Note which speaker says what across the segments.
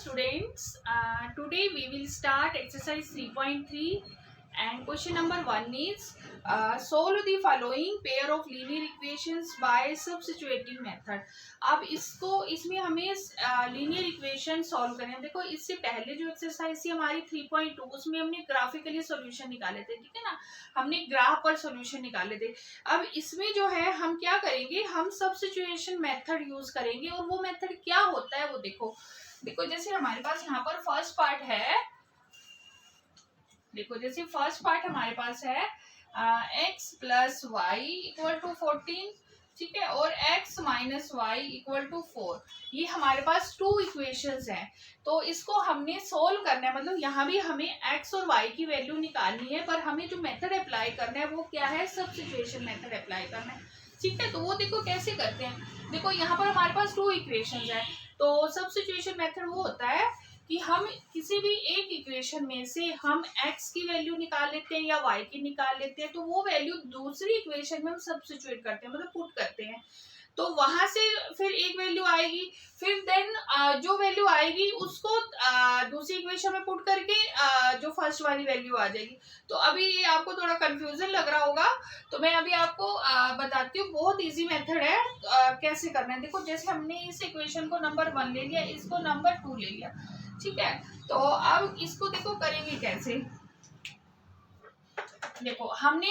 Speaker 1: students, today we will start exercise 3.3 and question number 1 is solve the following pair of linear equations by substituting method. अब इसमें हमें linear equation solve करना है। देखो इससे पहले जो एक्सरसाइज थी हमारी 3.2 उसमें हमने ग्राफिकली सॉल्यूशन निकाले थे, ठीक है ना, हमने ग्राफ पर सॉल्यूशन निकाले थे। अब इसमें जो है हम क्या करेंगे, हम सब्स्टिट्यूशन मेथड यूज करेंगे और वो मेथड क्या होता है वो देखो जैसे हमारे पास यहाँ पर फर्स्ट पार्ट है, देखो जैसे फर्स्ट पार्ट हमारे पास है x plus y equal to 14, ठीक है, और x minus y equal to 4। ये हमारे पास टू इक्वेशंस हैं, तो इसको हमने सोल्व करना है। मतलब यहाँ भी हमें x और y की वैल्यू निकालनी है, पर हमें जो मेथड अप्लाई करना है वो क्या है, सब्स्टिट्यूशन मेथड अप्लाई करना है, ठीक है। तो वो देखो कैसे करते हैं। देखो यहाँ पर हमारे पास टू इक्वेशंस है, तो सब्स्टिट्यूशन मेथड वो होता है कि हम किसी भी एक इक्वेशन में से हम x की वैल्यू निकाल लेते हैं या y की निकाल लेते हैं, तो वो वैल्यू दूसरी इक्वेशन में हम सब्स्टिट्यूट करते हैं, मतलब पुट करते हैं, तो वहां से फिर एक वैल्यू आएगी, फिर देन जो वैल्यू आएगी उसको दूसरी इक्वेशन में पुट करके जो फर्स्ट वाली वैल्यू आ जाएगी। तो अभी ये आपको थोड़ा कंफ्यूजन लग रहा होगा, तो मैं अभी आपको बताती हूँ। बहुत इजी मेथड है, कैसे करना है। देखो जैसे हमने इस इक्वेशन को नंबर 1 ले लिया, इसको नंबर 2 ले लिया, ठीक है। तो अब इसको देखो करेंगे कैसे। देखो हमने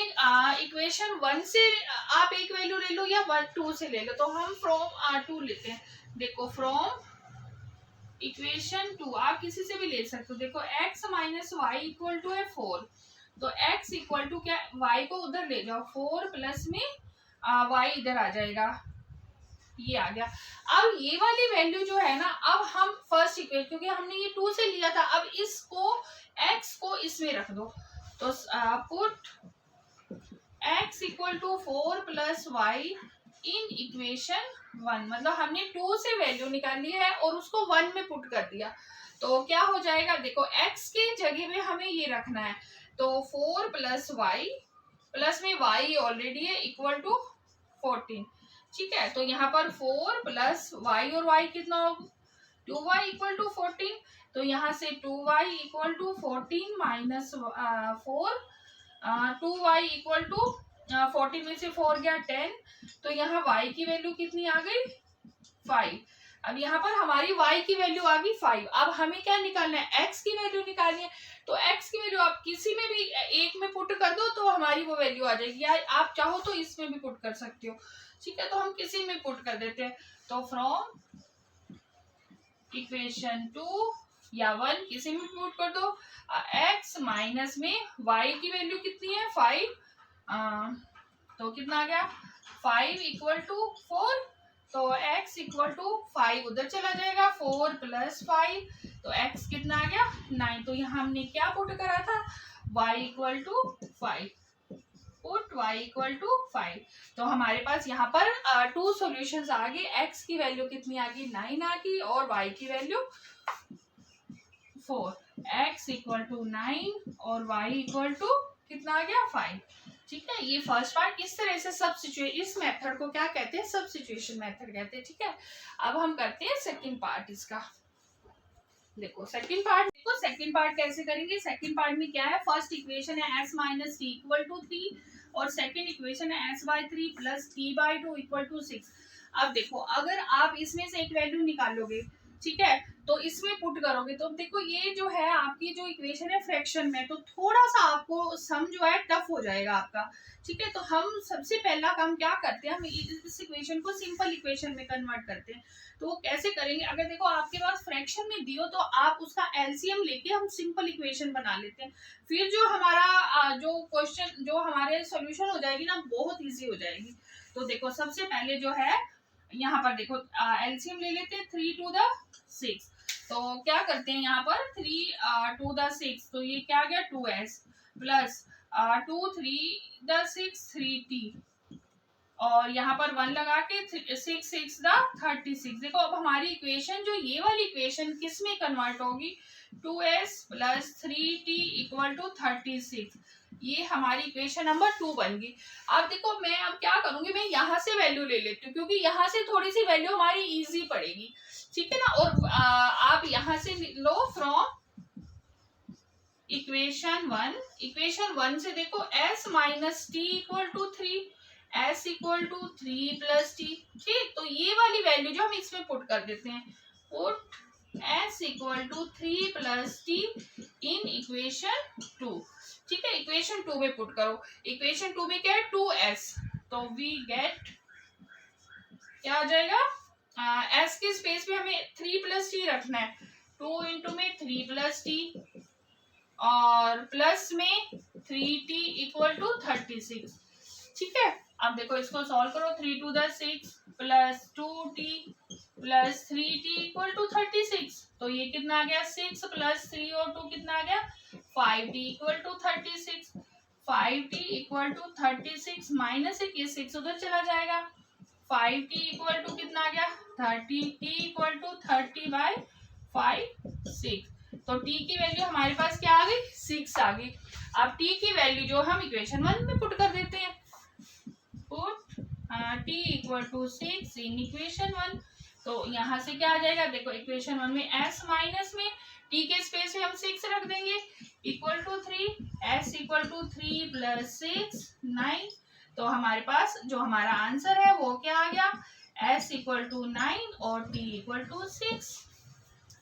Speaker 1: इक्वेशन 1 से आप एक वैल्यू ले लो या 2 से ले लो, तो हम फ्रॉम 2 लेते हैं। देखो फ्रॉम इक्वेशन 2 आप किसी से भी ले सकते हो। देखो x minus y equal to है 4, तो x इक्वल टू क्या, y को उधर ले जाओ, 4 प्लस में y इधर आ जाएगा, ये आ गया। अब ये वाली वैल्यू जो है ना, अब हम फर्स्ट इक्वेशन, क्योंकि हमने ये 2 से लिया था, अब इसको x को इसमें रख दो, तो put x equal to 4 plus y in equation 1। मतलब हमने 2 से वैल्यू निकाली है और उसको 1 में पुट कर दिया, तो क्या हो जाएगा। देखो x के जगह में हमें ये रखना है, तो 4 प्लस वाई प्लस में y ऑलरेडी है इक्वल टू 14, ठीक है। तो यहाँ पर 4 प्लस वाई और y कितना होगा, 2y इक्वल टू 14, तो यहाँ से 2y equal to 14 minus 4, 2y equal to 14 में से 4 गया 10, तो यहाँ y की वैल्यू कितनी आ गई, 5। अब यहाँ पर हमारी y की वैल्यू आ गई 5। अब हमें क्या निकालना है, x की वैल्यू निकालनी है, तो x की वैल्यू आप किसी में भी एक में पुट कर दो तो हमारी वो वैल्यू आ जाएगी, या आप चाहो तो इसमें भी पुट कर सकते हो, ठीक है। तो हम किसी में पुट कर देते हैं, तो फ्रॉम इक्वेशन 2 या 1 किसी में पुट कर दो, x माइनस में y की वैल्यू कितनी है 5, तो कितना आ गया 5 इक्वल टू 4, तो x इक्वल टू 5 उधर चला जाएगा, 4 प्लस 5, तो x कितना आ गया 9। तो यहाँ हमने क्या पुट करा था, y equal to 5, put y equal to 5। तो हमारे पास यहाँ पर 2 सॉल्यूशंस आ गए, x की वैल्यू कितनी आ गई 9 आ गई और y की वैल्यू 4, x इक्वल टू 9 और y इक्वल टू कितना आ गया 5, ठीक है। ये फर्स्ट पार्ट। इस तरह से सब्स्टिट्यूट, इस मेथड को क्या कहते हैं, सब्स्टिट्यूशन मेथड कहते हैं, ठीक है। अब हम करते हैं सेकंड पार्ट इसका। देखो सेकंड पार्ट कैसे करेंगे। सेकंड पार्ट में क्या है, फर्स्ट इक्वेशन है s minus t equal to 3 और सेकंड इक्वेशन है s by 3 plus t by 2 equal to 6। अब देखो अगर आप इसमें से एक वैल्यू निकालोगे, ठीक है, तो इसमें पुट करोगे, तो देखो ये जो है आपकी जो इक्वेशन है फ्रैक्शन में, तो थोड़ा सा आपको सम जो है टफ हो जाएगा आपका, ठीक है। तो हम सबसे पहला काम क्या करते हैं, हम इस इक्वेशन को सिंपल इक्वेशन में कन्वर्ट करते हैं। तो वो कैसे करेंगे, अगर देखो आपके पास फ्रैक्शन में दियो तो आप उसका एलसीएम लेके हम सिंपल इक्वेशन बना लेते हैं, फिर जो हमारा जो क्वेश्चन, जो हमारे सॉल्यूशन हो जाएगी ना, बहुत इजी हो जाएगी। तो देखो सबसे पहले जो है यहाँ पर देखो एलसीएम ले लेते हैं, 3 टू द 6, तो क्या करते हैं यहाँ पर 3 टू द 6, तो ये क्या गया 2s प्लस 2 3 द 6 3t, और यहाँ पर 1 लगा के 6 6 द 36। देखो अब हमारी इक्वेशन जो ये वाली इक्वेशन किस में कन्वर्ट होगी, 2s plus 3t equal to 36। ये हमारी इक्वेशन नंबर 2 बन गई। अब देखो मैं अब क्या करूंगी, मैं यहाँ से वैल्यू ले लेती हूँ क्योंकि यहाँ से थोड़ी सी वैल्यू हमारी इजी पड़ेगी, ठीक है ना। और आप यहाँ से लो फ्रॉम इक्वेशन 1 से देखो s minus t equal to 3, s equal to 3 plus t. ठीक, तो ये वाली वैल्यू जो हम इसमें पुट कर देते हैं, put s equal to 3 plus t in equation 2। ठीक है, इक्वेशन 2 में पुट करो। इक्वेशन 2 में क्या है, 2s, तो वी गेट क्या आ जाएगा, s के स्पेस पे हमें 3 प्लस टी रखना है, 2 इंटू में 3 प्लस टी और प्लस में 3t इक्वल टू 36। ठीक है, अब देखो इसको सॉल्व करो, 3 to the 6 plus 2t plus 3t equal to 36। तो ये कितना आ गया, 6 प्लस 3 और 2 कितना आ गया, 5t equal to 36। 5t equal to 36 minus ये 6 उधर चला जाएगा, 5t इक्वल टू कितना आ गया 30, t इक्वल टू 30/5 6। तो t की वैल्यू हमारे पास क्या आ गई, 6 आ गई। अब t की वैल्यू जो हम इक्वेशन 1 में पुट कर देते हैं, put t equal to 6 in equation 1। तो यहाँ से क्या आ जाएगा, देखो इक्वेशन 1 में s माइनस में t के स्पेस में हम 6 रख देंगे equal to 3, s equal to 3 plus 6 9। तो हमारे पास जो हमारा आंसर है वो क्या आ गया, s इक्वल टू 9 और t इक्वल टू 6।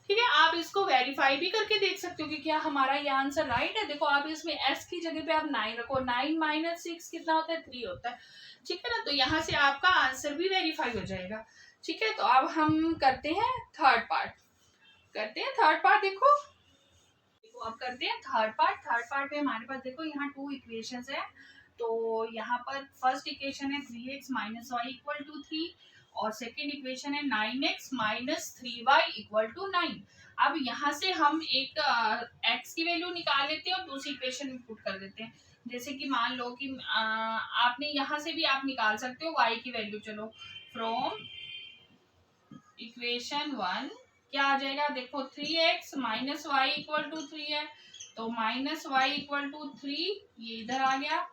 Speaker 1: ठीक है, आप इसको वेरीफाई भी करके देख सकते हो कि क्या हमारा ये आंसर राइट है। देखो आप इसमें s की जगह पे आप 9 रखो, 9 माइनस 6 कितना होता है, 3 होता है। ठीक है ना, तो यहाँ से आपका आंसर भी वेरीफाई हो जाएगा। ठीक है, तो अब हम करते हैं थर्ड पार्ट, देखो अब करते हैं थर्ड पार्ट में हमारे पास देखो यहाँ 2 इक्वेशंस है। तो यहाँ पर फर्स्ट इक्वेशन है 3x minus y equal to 3 और सेकेंड इक्वेशन है 9x minus 3y equal to 9। अब यहाँ से हम एक x की वैल्यू निकाल लेते हैं और दूसरी इक्वेशन में पुट कर देते हैं। जैसे कि मान लो कि आपने यहाँ से भी आप निकाल सकते हो y की वैल्यू। चलो फ्रॉम इक्वेशन 1 क्या आ जाएगा, देखो 3x minus y equal to 3 है, तो माइनस वाई इक्वल टू 3 ये इधर आ गया।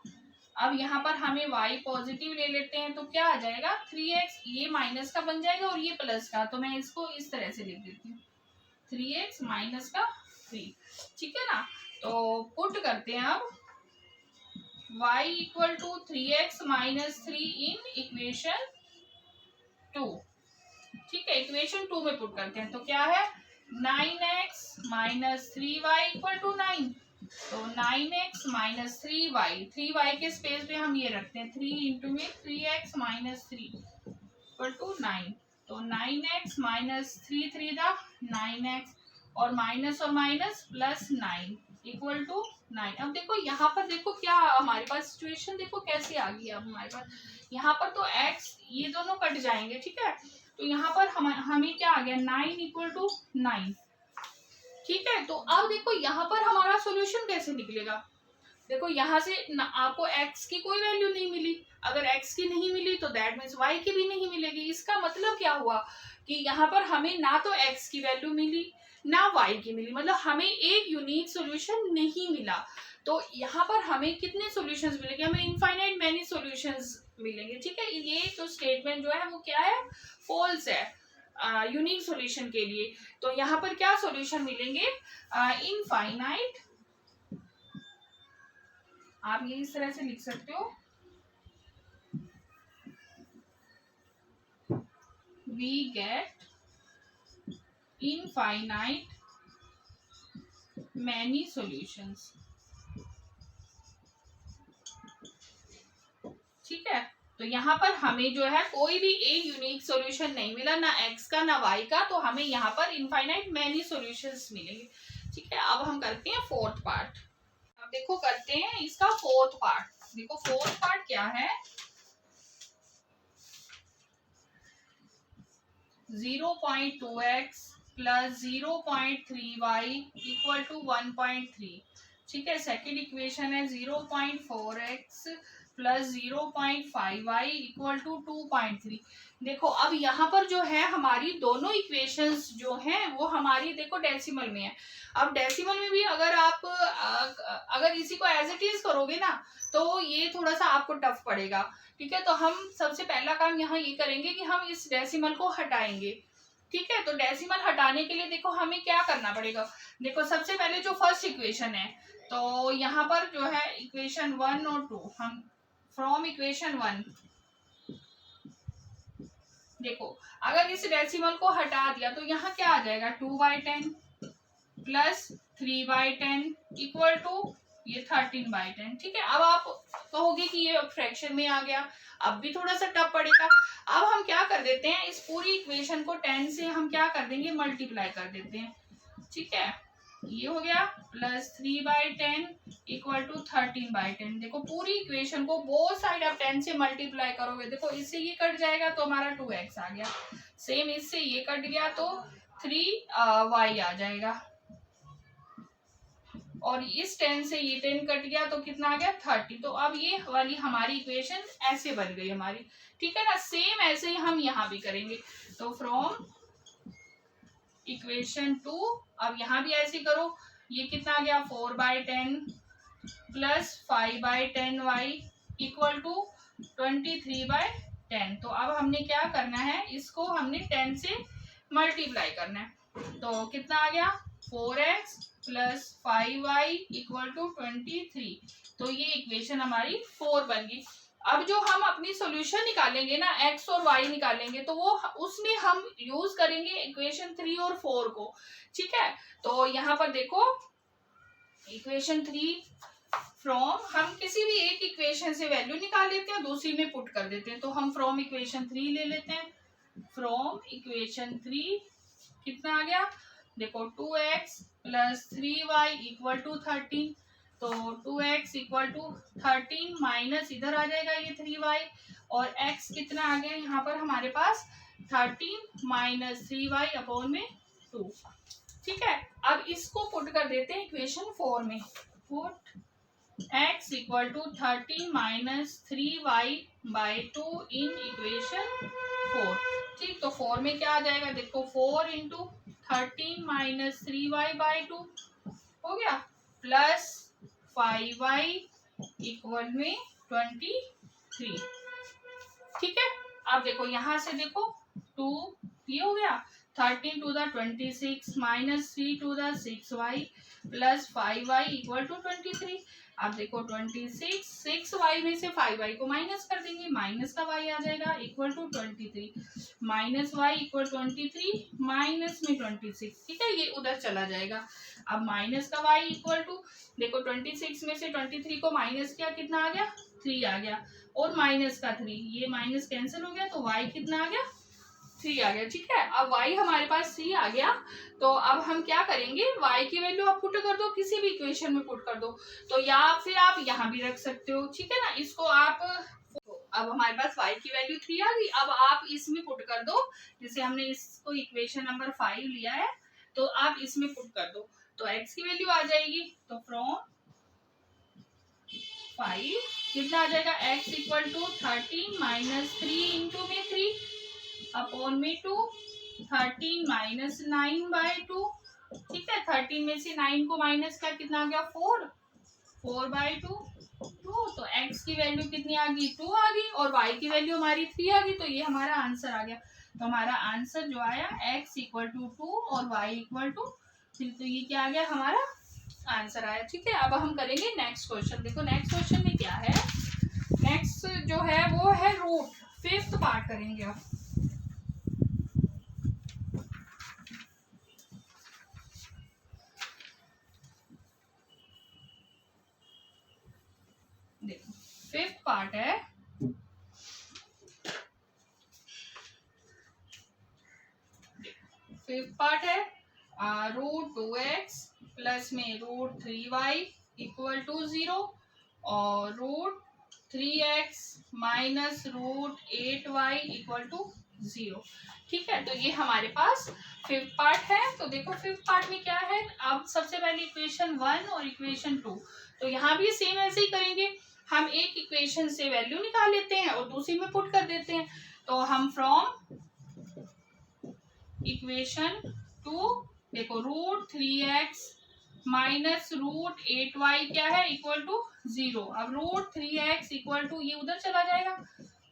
Speaker 1: अब यहाँ पर हमें y पॉजिटिव ले लेते हैं तो क्या आ जाएगा, 3x ये माइनस का बन जाएगा और ये प्लस का, तो मैं इसको इस तरह से लिख देती हूँ 3x माइनस का 3। ठीक है ना, तो पुट करते हैं अब y equal to 3x minus 3 in equation 2। ठीक है, इक्वेशन 2 में पुट करते हैं तो क्या है, 9x minus 3y equal to 9। तो 9x माइनस 3y के स्पेस पे हम ये रखते हैं 3 इंटू में 3x माइनस 3 इक्वल टू 9। तो 9x माइनस 3 दा 9x और माइनस प्लस 9 इक्वल टू 9। अब देखो यहाँ पर देखो क्या हमारे पास सिचुएशन देखो कैसे आ गई। अब हमारे पास यहाँ पर तो x ये दोनों कट जाएंगे, ठीक है, तो यहाँ पर हमें क्या आ गया 9 इक्वल टू 9। ठीक है, तो अब देखो यहाँ पर हमारा सॉल्यूशन कैसे निकलेगा। देखो यहाँ से आपको x की कोई वैल्यू नहीं मिली, अगर x की नहीं मिली तो दैट मीन्स y की भी नहीं मिलेगी। इसका मतलब क्या हुआ कि यहाँ पर हमें ना तो x की वैल्यू मिली ना y की मिली, मतलब हमें एक यूनिक सॉल्यूशन नहीं मिला। तो यहाँ पर हमें कितने सॉल्यूशंस मिलेंगे, हमें इनफाइनाइट मैनी सॉल्यूशंस मिलेंगे। ठीक है, ये तो स्टेटमेंट जो है वो क्या है, फॉल्स है यूनिक सॉल्यूशन के लिए। तो यहाँ पर क्या सॉल्यूशन मिलेंगे, इनफाइनाइट। आप ये इस तरह से लिख सकते हो, we get infinite many solutions. ठीक है, तो यहाँ पर हमें जो है कोई भी एक यूनिक सॉल्यूशन नहीं मिला, ना x का ना y का, तो हमें यहाँ पर इनफाइनाइट मैनी सॉल्यूशंस मिलेंगे। ठीक है, अब हम करते हैं फोर्थ पार्ट। अब देखो करते हैं इसका फोर्थ पार्ट। देखो फोर्थ पार्ट क्या है, 0.2x plus 0.3y equal to 1.3। ठीक है, सेकेंड इक्वेशन है 0.4x plus 0.5y equal to 2.3। देखो अब यहाँ पर जो है हमारी दोनों इक्वेशंस जो हैं वो हमारी देखो डेसिमल में है। अब डेसिमल में भी अगर आप अगर इसी को एज इट इज करोगे ना तो ये थोड़ा सा आपको टफ पड़ेगा। ठीक है, तो हम सबसे पहला काम यहाँ ये करेंगे कि हम इस डेसिमल को हटाएंगे। ठीक है, तो डेसिमल हटाने के लिए देखो हमें क्या करना पड़ेगा। देखो सबसे पहले जो फर्स्ट इक्वेशन है तो यहाँ पर जो है इक्वेशन 1 और 2, हम फ्रॉम इक्वेशन 1 देखो अगर इस डेसिमल को हटा दिया तो यहाँ क्या आ जाएगा 2/10 प्लस 3/10 इक्वल टू ये 13/10। ठीक है, अब आप कहोगे कि ये फ्रैक्शन में आ गया, अब भी थोड़ा सा टफ पड़ेगा। अब हम क्या कर देते हैं, इस पूरी इक्वेशन को 10 से हम क्या कर देंगे मल्टीप्लाई कर देते हैं। ठीक है, ये हो गया प्लस 3/10 इक्वल टू 13/10। देखो पूरी इक्वेशन को बोथ साइड आप 10 से मल्टीप्लाई करोगे, देखो इससे ये कट जाएगा तो हमारा 2x आ गया, सेम इससे ये कट गया तो 3y आ जाएगा, और इस 10 से ये 10 कट गया तो कितना आ गया 30। तो अब ये वाली हमारी इक्वेशन ऐसे बन गई हमारी। ठीक है ना, सेम ऐसे ही हम यहाँ भी करेंगे। तो फ्रॉम इक्वेशन 2 अब यहाँ भी ऐसे करो, ये कितना आ गया 4/10 प्लस 5/10y इक्वल टू 23/10। तो अब हमने क्या करना है, इसको हमने 10 से मल्टीप्लाई करना है, तो कितना आ गया 4x plus 5y equal to 23। तो ये इक्वेशन हमारी 4 बन गई। अब जो हम अपनी सॉल्यूशन निकालेंगे ना, x और y निकालेंगे, तो वो उसमें हम यूज करेंगे इक्वेशन 3 और 4 को। ठीक है, तो यहाँ पर देखो इक्वेशन 3 फ्रॉम, हम किसी भी एक इक्वेशन से वैल्यू निकाल लेते हैं दूसरी में पुट कर देते हैं। तो हम फ्रॉम इक्वेशन 3 ले लेते हैं। फ्रॉम इक्वेशन 3 कितना आ गया, देखो 2x plus 3y equal to 13। तो 2x इक्वल टू 13 माइनस इधर आ जाएगा ये 3y, और x कितना आ गया यहाँ पर हमारे पास 13 माइनस 3y अपॉन में 2। ठीक है, अब इसको पुट कर देते हैं इक्वेशन 4 में। Put x equal to 13 minus 3y by 2 in equation 4। ठीक, तो 4 में क्या आ जाएगा, देखो 4 इंटू 13 माइनस 3y बाई 2 हो गया, प्लस 5y इक्वल में 23। ठीक है, अब देखो यहाँ से देखो 2 ये हो गया, 13 to the 26 minus 3 to the 6y plus 5y equal to 23। अब देखो 26 6y में से 5y को माइनस कर देंगे, माइनस का y आ जाएगा equal to 23 minus y equal 23 minus में 26। ठीक है, ये उधर चला जाएगा। अब माइनस का y इक्वल टू, देखो 26 में से 23 को माइनस किया, कितना आ गया 3 आ गया, और माइनस का 3, ये माइनस कैंसिल हो गया तो y कितना आ गया 3 आ गया। ठीक है, अब y हमारे पास 3 आ गया, तो अब हम क्या करेंगे, y की वैल्यू आप पुट कर दो, किसी भी इक्वेशन में पुट कर दो, तो या फिर आप यहाँ भी रख सकते हो। ठीक है ना, इसको आप, अब हमारे पास y की वैल्यू 3 आ गई, अब आप इसमें पुट कर दो, जैसे हमने इसको इक्वेशन नंबर 5 लिया है तो आप इसमें पुट कर दो, तो x की वैल्यू आ जाएगी। तो फ्रॉम 5 कितना आ जाएगा, x equal to 13 minus 3 into में 3 अपॉन में 2, 13 माइनस 9 बाई 2। ठीक है, 13 में से 9 को माइनस का कितना आ गया 4 बाई 2। तो x की वैल्यू कितनी आ गई 2 आ गई, और y की वैल्यू हमारी 3 आ गई, तो ये हमारा आंसर आ गया। तो हमारा आंसर जो आया x इक्वल टू 2 और y इक्वल टू 3, तो ये क्या आ गया हमारा आंसर आया। ठीक है, अब हम करेंगे नेक्स्ट क्वेश्चन। देखो नेक्स्ट क्वेश्चन में क्या है, नेक्स्ट जो है वो है रूट, 5th पार्ट करेंगे अब। देखो 5th पार्ट है, रूट 2x प्लस में रूट 3y इक्वल टू 0 और root 3x minus root 8y equal to 0। ठीक है, तो ये हमारे पास 5th पार्ट है। तो देखो 5th पार्ट में क्या है, अब सबसे पहले इक्वेशन 1 और इक्वेशन 2, तो यहाँ भी सेम ऐसे ही करेंगे। हम एक इक्वेशन से वैल्यू निकाल लेते हैं और दूसरी में पुट कर देते हैं। तो हम फ्रॉम इक्वेशन 2 देखो √3x माइनस √8y क्या है इक्वल टू 0। अब √3x इक्वल टू ये उधर चला जाएगा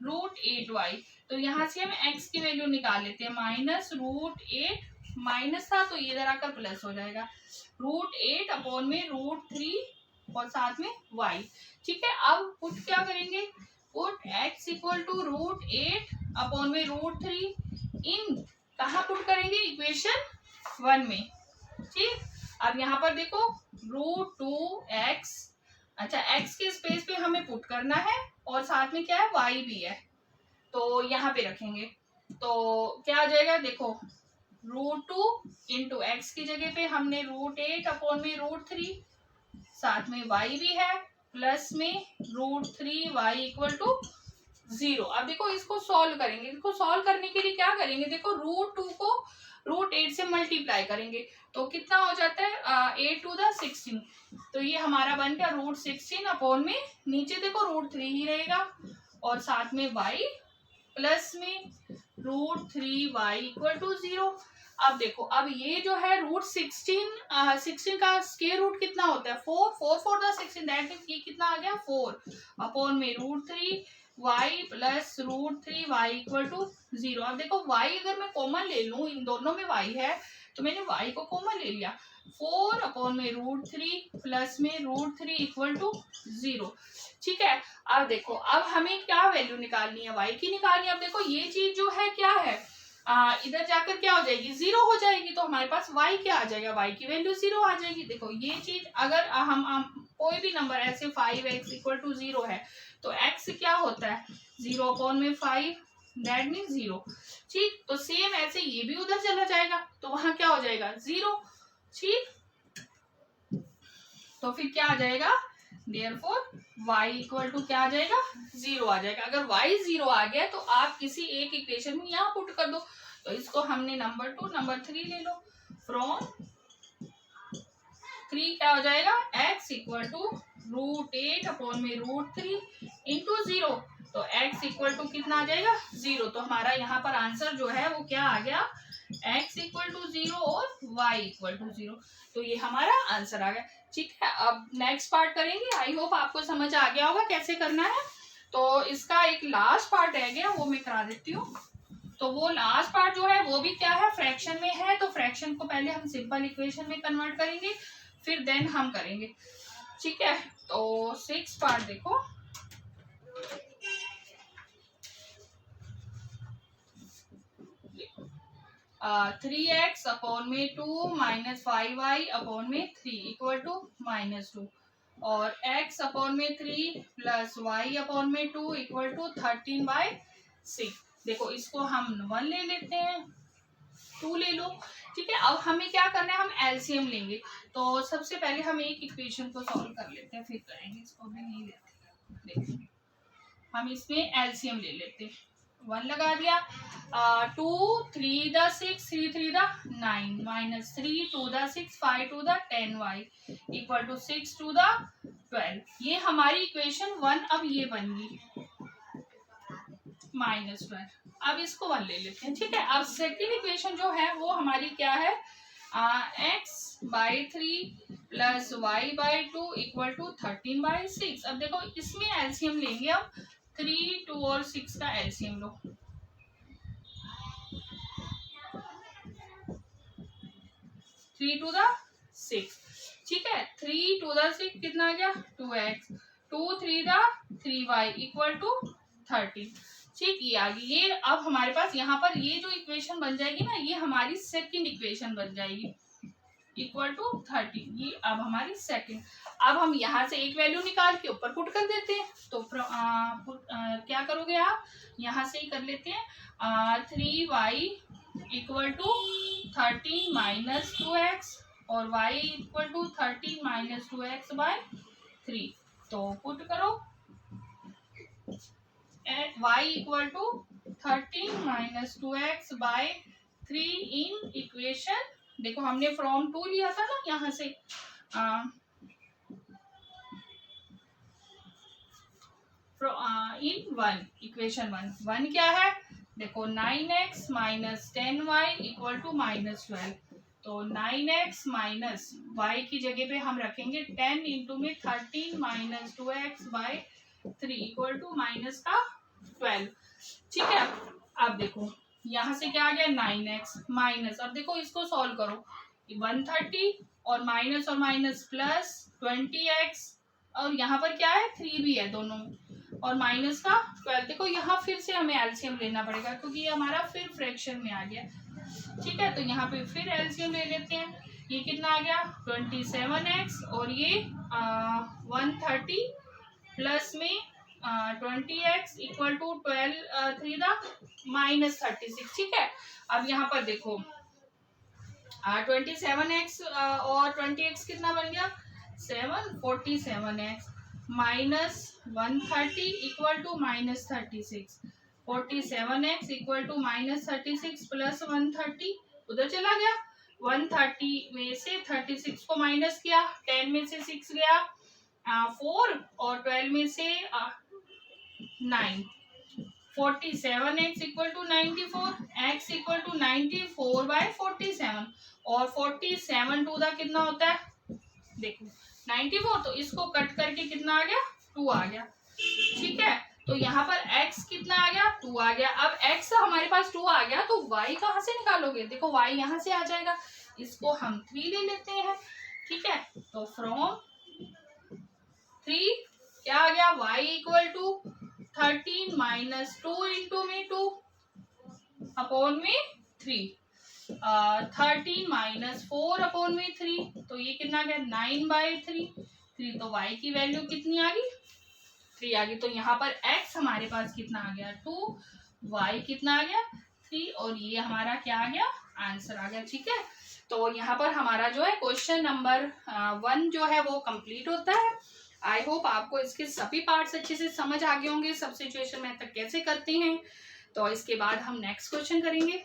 Speaker 1: √8y, तो यहाँ से हम x की वैल्यू निकाल लेते हैं माइनस √8 माइनस था तो ये इधर आकर प्लस हो जाएगा √8 अपॉन में √3 और साथ में y। ठीक है, अब पुट क्या करेंगे, put x equal to √8 upon में √3 इन कहाँ पुट करेंगे, इक्वेशन 1 में। ठीक, अब यहाँ पर देखो √2x, अच्छा x के स्पेस पे हमें पुट करना है और साथ में क्या है y भी है, तो यहाँ पे रखेंगे तो क्या आ जाएगा, देखो √2 इंटू एक्स की जगह पे हमने √8 अपॉन में √3 साथ में y भी है प्लस में √3y इक्वल टू 0। अब देखो इसको सॉल्व करेंगे, इसको सॉल्व करने के लिए क्या करेंगे, देखो √2 को √8 से मल्टीप्लाई करेंगे तो कितना हो जाता है 8 टू द 16, तो ये हमारा बन गया √16 अपॉन में नीचे देखो √3 ही रहेगा और साथ में y प्लस में √3y इक्वल टू 0। अब देखो अब ये जो है √16 का स्क्वायर रूट कितना होता है 4, 4 4 द 16, दैट मींस ये कितना आ गया 4 अपॉन में √3y plus √3y equal to 0। अब देखो y अगर मैं कॉमन ले लूं, इन दोनों में y है तो मैंने y को कॉमन ले लिया 4 अपॉन में √3 प्लस में √3 इक्वल टू 0। ठीक है, अब देखो अब हमें क्या वैल्यू निकालनी है, y की निकालनी है। अब देखो ये चीज जो है क्या है इधर जाकर क्या हो जाएगी 0 हो जाएगी, तो हमारे पास y क्या आ जाएगा, y की वैल्यू 0 आ जाएगी। देखो ये चीज अगर हम कोई भी नंबर ऐसे 5x इक्वल टू 0 है तो x क्या होता है 0 अपॉन में 5, दैट मीन 0। ठीक, तो सेम ऐसे ये भी उधर चला जाएगा तो वहां क्या हो जाएगा 0। ठीक, तो फिर क्या आ जाएगा, देयरफॉर y इक्वल टू क्या आ जाएगा 0 आ जाएगा। अगर y 0 आ गया तो आप किसी एक इक्वेशन में यहाँ पुट कर दो, तो इसको हमने नंबर 2 नंबर 3 ले लो, फ्रॉम 3 क्या हो जाएगा x इक्वल टू √8 अपॉन में √3 इंटू 0, तो x इक्वल टू कितना आ जाएगा 0। तो हमारा यहाँ पर आंसर जो है वो क्या आ गया x इक्वल टू 0 और y इक्वल टू 0, तो ये हमारा आंसर आ गया। ठीक है, अब नेक्स्ट पार्ट करेंगे। आई होप आपको समझ आ गया होगा कैसे करना है। तो इसका एक लास्ट पार्ट रह गया, वो मैं करा देती हूँ। तो वो लास्ट पार्ट जो है वो भी क्या है, फ्रैक्शन में है, तो फ्रैक्शन को पहले हम सिंपल इक्वेशन में कन्वर्ट करेंगे फिर देन हम करेंगे। ठीक है, तो 6 पार्ट देखो, देखो 3x अपॉन में 2 माइनस 5y अपॉन में 3 इक्वल टू -2 और x अपॉन में 3 प्लस y अपॉन में 2 इक्वल टू 13/6। देखो इसको हम 1 ले लेते हैं, 2 ले लो। ठीक है, अब हमें क्या करना है, हम एलसीएम लेंगे। तो सबसे पहले हम एक इक्वेशन को सॉल्व कर लेते हैं फिर करेंगे, इसको भी नहीं लेते। देखो हम इसमें एलसीएम ले लेते हैं, 1 लगा दिया 2 3 the 6 3 3 the 9 minus 3 2 the 6 5 2 the 10y equal to 6 2 the 12। ये हमारी इक्वेशन 1 अब ये बन गई -12। अब इसको 1 ले लेते हैं। ठीक है, अब सेकेंड इक्वेशन जो है वो हमारी क्या है x/3 plus y/2 equal to 13/6। अब देखो इसमें एलसीएम लेंगे, अब 3 2 और 6 का एलसीएम लो, 3 टू द 6। ठीक है, 3 टू द 6 कितना आ गया 2x, 2 3 the 3y equal to 13। ठीक, ये आ गई। ये अब हमारे पास यहाँ पर ये जो इक्वेशन बन जाएगी ना, ये हमारी सेकंड इक्वेशन बन जाएगी इक्वल टू 13। ये अब हमारी सेकंड। अब हम यहाँ से एक वैल्यू निकाल के ऊपर पुट कर देते हैं। तो क्या करोगे आप, यहाँ से ही कर लेते हैं 3y equal to 13 minus 2x और y equal to 13 minus 2x/3। तो पुट करो at y equal to 13 minus 2x/3 in equation, देखो हमने फ्रॉम 2 लिया था ना यहाँ से इन वन, इक्वेशन वन क्या है देखो, 9x minus 10y equal to -12। तो 9x माइनस y की जगह पे हम रखेंगे 10 इंटू में 13 minus 2x by 3 equal to minus का 12। ठीक है, अब देखो यहाँ से क्या आ गया 9x माइनस, अब देखो इसको सॉल्व करो, 130 और माइनस प्लस 20x, और यहाँ पर क्या है 3 भी है दोनों, और माइनस का 12। देखो यहाँ फिर से हमें एलसीएम लेना पड़ेगा क्योंकि ये हमारा फिर फ्रैक्शन में आ गया। ठीक है, तो यहाँ पे फिर एलसीएम ले लेते हैं। ये कितना आ गया 27x और ये 130 प्लस में 20x इक्वल टू 12 3 द -36। ठीक है, अब यहाँ पर देखो 27x और 20x कितना बन गया 47x minus 130 equal to -36, 47x equal to -36 plus 130 उधर चला गया, 130 में से 36 को माइनस किया, 10 में से 6 गया 4 और 12 में से 9, 47x equal to 94, x equal to 94 by 47, और 47 टू द कितना होता है देखो 94, तो इसको कट करके कितना आ गया 2 आ गया। ठीक है, तो यहाँ पर x कितना आ गया 2 आ गया। अब x हमारे पास 2 आ गया तो y कहाँ से निकालोगे, देखो y यहाँ से आ जाएगा, इसको हम 3 ले लेते हैं। ठीक है, तो फ्रॉम 3 क्या आ गया y equal to 13 minus 2 into में 2 अपॉन में 3, 13 माइनस 4 अपॉन में 3, तो ये कितना आ गया 9/3, तो y की वैल्यू कितनी आ गई 3 आ गई। तो यहाँ पर x हमारे पास कितना आ गया 2, y कितना आ गया 3, और ये हमारा क्या आ गया आंसर आ गया। ठीक है, तो यहाँ पर हमारा जो है क्वेश्चन नंबर 1 जो है वो कंप्लीट होता है। आई होप आपको इसके सभी पार्ट्स अच्छे से समझ आ गए होंगे, सब सिचुएशन में तक कैसे करते हैं। तो इसके बाद हम नेक्स्ट क्वेश्चन करेंगे।